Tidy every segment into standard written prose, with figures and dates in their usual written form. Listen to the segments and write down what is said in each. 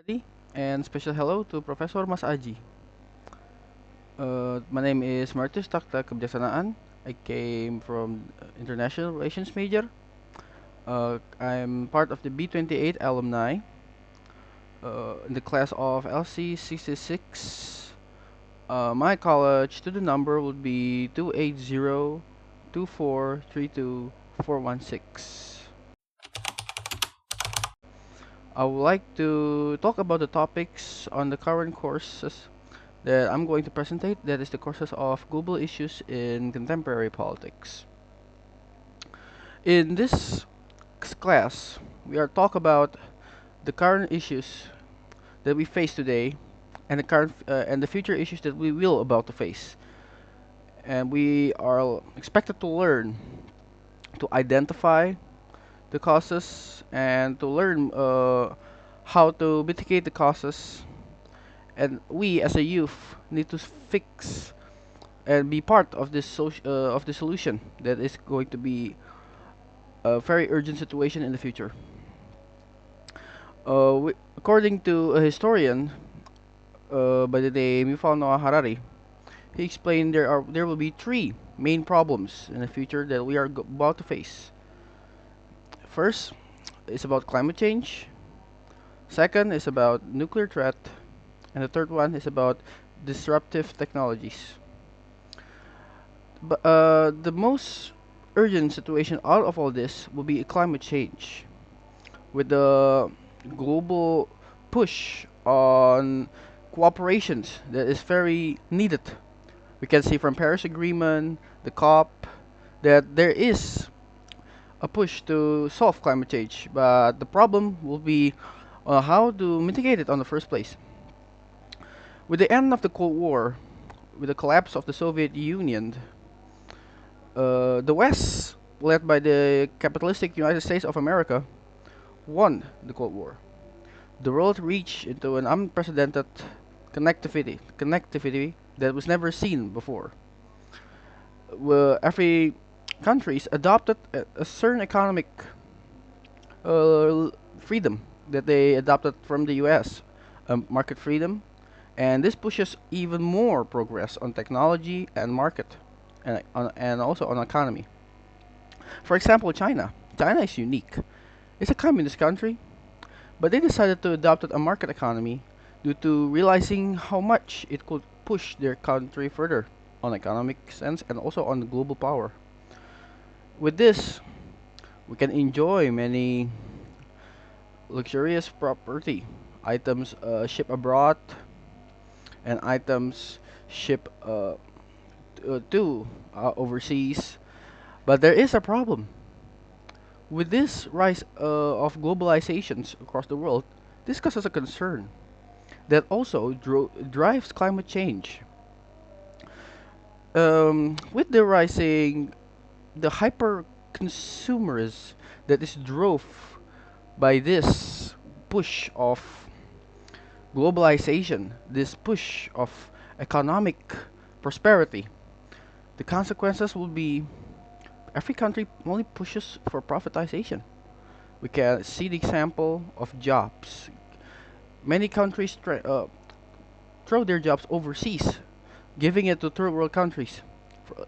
everybody, and special hello to Professor Mas Aji. My name is Martis Takta Kebijaksanaan. I came from International Relations major. I'm part of the B28 alumni in the class of LC66. My college student number would be 280-2432-416. I would like to talk about the topics on the current courses that I'm going to presentate. That is the courses of global issues in contemporary politics. In this class, we are talk about the current issues that we face today and the future issues that we will about to face. And we are expected to learn to identify the causes and to learn how to mitigate the causes. And we as a youth need to fix and be part of this of the solution that is going to be a very urgent situation in the future. According to a historian by the name Yuval Noah Harari, he explained there will be three main problems in the future that we are about to face. First is about climate change. Second is about nuclear threat, and the third one is about disruptive technologies. But the most urgent situation out of all this will be climate change, with the global push on cooperations that is very needed. We can see from Paris Agreement, the COP, that there is a push to solve climate change, but the problem will be how to mitigate it on the first place. With the end of the Cold War, with the collapse of the Soviet Union, the West, led by the capitalistic United States of America, won the Cold War. The world reached into an unprecedented connectivity that was never seen before. Where every countries adopted a certain economic freedom that they adopted from the US, market freedom, and this pushes even more progress on technology and market, and also on economy. For example, China. China is unique. It's a communist country, but they decided to adopt a market economy due to realizing how much it could push their country further on economic sense and also on the global power. With this, we can enjoy many luxurious property items shipped abroad and items shipped to overseas. But there is a problem. With this rise of globalizations across the world, this causes a concern that also drives climate change. With the rising, the hyper consumerism that is drove by this push of globalization, this push of economic prosperity, the consequences will be every country only pushes for privatization. We can see the example of jobs. Many countries throw their jobs overseas, giving it to third world countries.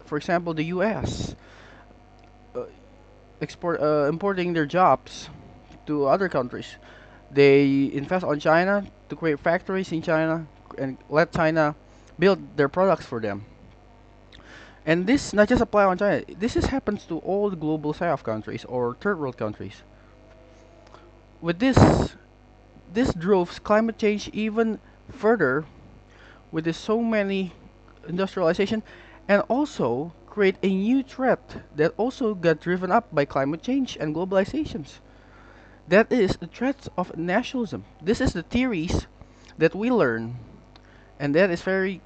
For example, the U.S. Uh, importing their jobs to other countries. They invest on China to create factories in China and let China build their products for them. And this not just apply on China. This is happens to all the global south countries or third world countries. With this drove climate change even further with this so many industrialization and also create a new threat that also got driven up by climate change and globalizations. That is the threat of nationalism. This is the theories that we learn, and that is very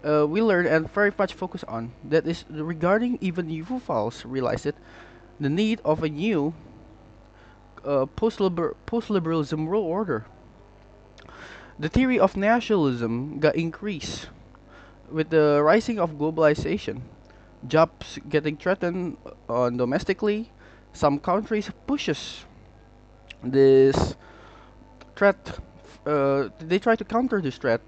we learn and very much focus on. That is regarding even Yuvals realized it, the need of a new post-liberalism world order. The theory of nationalism got increased with the rising of globalization. Jobs getting threatened domestically. Some countries pushes this threat they try to counter this threat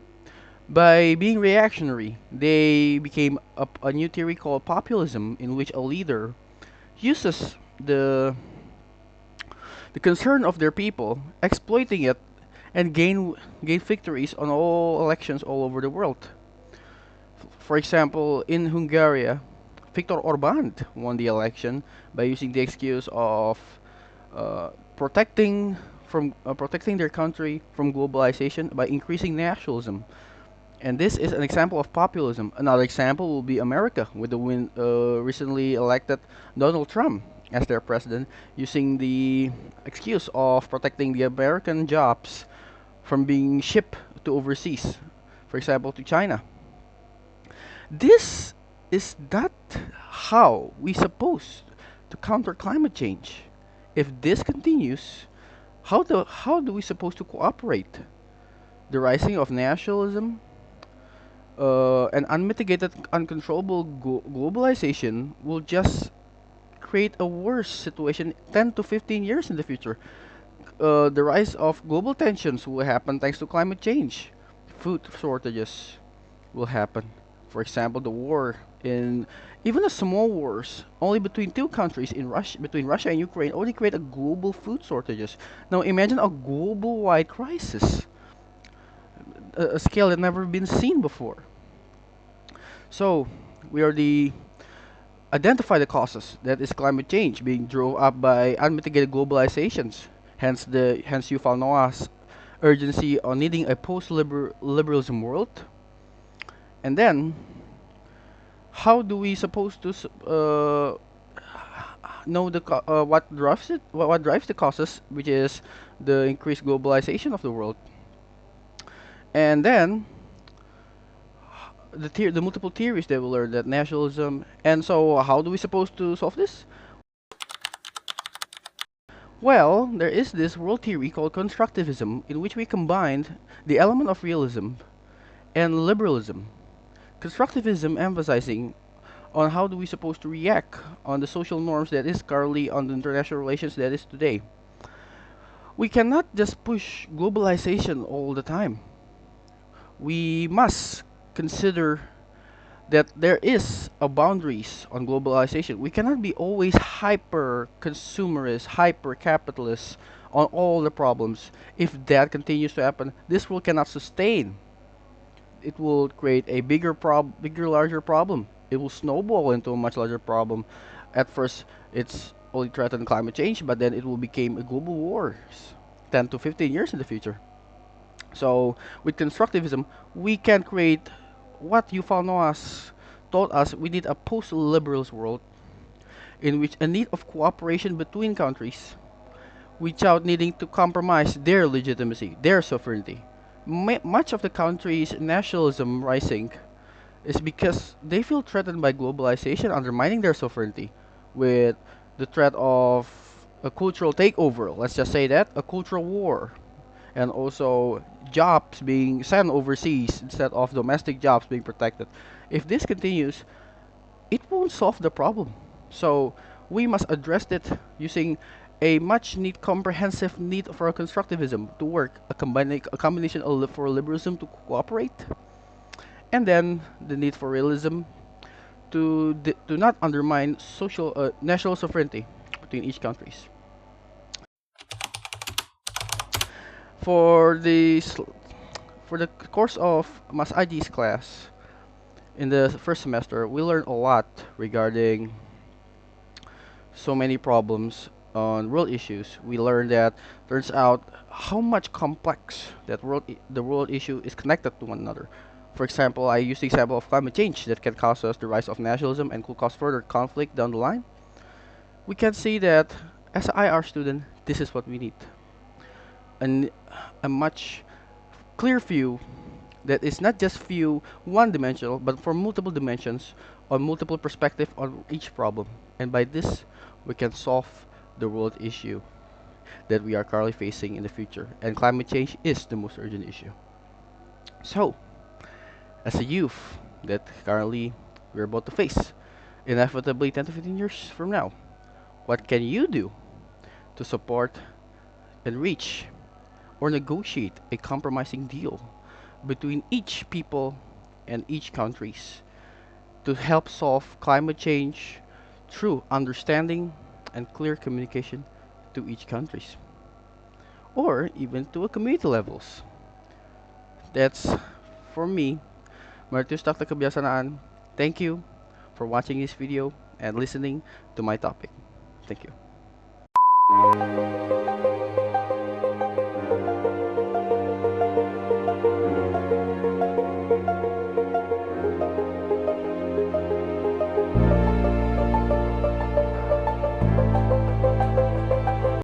by being reactionary. They became a new theory called populism, in which a leader uses the concern of their people, exploiting it, and gain victories on all elections all over the world. For example, in Hungary, Viktor Orban won the election by using the excuse of protecting protecting their country from globalization by increasing nationalism. And this is an example of populism. Another example will be America, with the recently elected Donald Trump as their president, using the excuse of protecting the American jobs from being shipped to overseas, for example, to China. This is not how we supposed to counter climate change. If this continues, how do we supposed to cooperate? The rising of nationalism and unmitigated, uncontrollable globalization will just create a worse situation 10 to 15 years in the future. The rise of global tensions will happen thanks to climate change. Food shortages will happen. For example, the war in even a small wars only between two countries in Russia between Russia and Ukraine already create a global food shortages. Now imagine a global wide crisis, a scale that never been seen before. So we already identify the causes, that is climate change being drove up by unmitigated globalizations. Hence Yuval Noah's urgency on needing a post-liberalism world. And then how do we supposed to know what drives the causes, which is the increased globalization of the world. And then the multiple theories that we learned, that nationalism. And so how do we supposed to solve this? Well, there is this world theory called constructivism, in which we combined the element of realism and liberalism. Constructivism emphasizing on how do we supposed to react on the social norms that is currently on the international relations that is today. We cannot just push globalization all the time. We must consider that there is a boundaries on globalization. We cannot be always hyper consumerist, hyper capitalist on all the problems. If that continues to happen, this will cannot sustain. It will create a larger problem. It will snowball into a much larger problem. At first, it's only threatened climate change, but then it will become a global wars 10 to 15 years in the future. So, with constructivism, we can create what Yuval Noah taught us. We need a post-liberals world in which a need of cooperation between countries without needing to compromise their legitimacy, their sovereignty. Much of the country's nationalism rising is because they feel threatened by globalization undermining their sovereignty with the threat of a cultural takeover, let's just say that, a cultural war, and also jobs being sent overseas instead of domestic jobs being protected. If this continues, it won't solve the problem. So we must address it using a much need comprehensive need for constructivism to work, a combination of for liberalism to cooperate, and then the need for realism to not undermine social national sovereignty between each countries. For the for the course of Mas Aji's class in the first semester, we learned a lot regarding so many problems on world issues. We learned that turns out how much complex that the world issue is connected to one another. For example, I use the example of climate change that can cause us the rise of nationalism and could cause further conflict down the line. We can see that as an IR student, this is what we need. And a much clear view that is not just view one dimensional, but for multiple dimensions on multiple perspective on each problem. And by this, we can solve the world issue that we are currently facing in the future. And climate change is the most urgent issue. So, as a youth that currently we're about to face, inevitably 10 to 15 years from now, what can you do to support and reach or negotiate a compromising deal between each people and each countries to help solve climate change through understanding and clear communication to each countries or even to a community levels. That's for me, Martus Dr. Kabiyasanaan. Thank you for watching this video and listening to my topic. Thank you.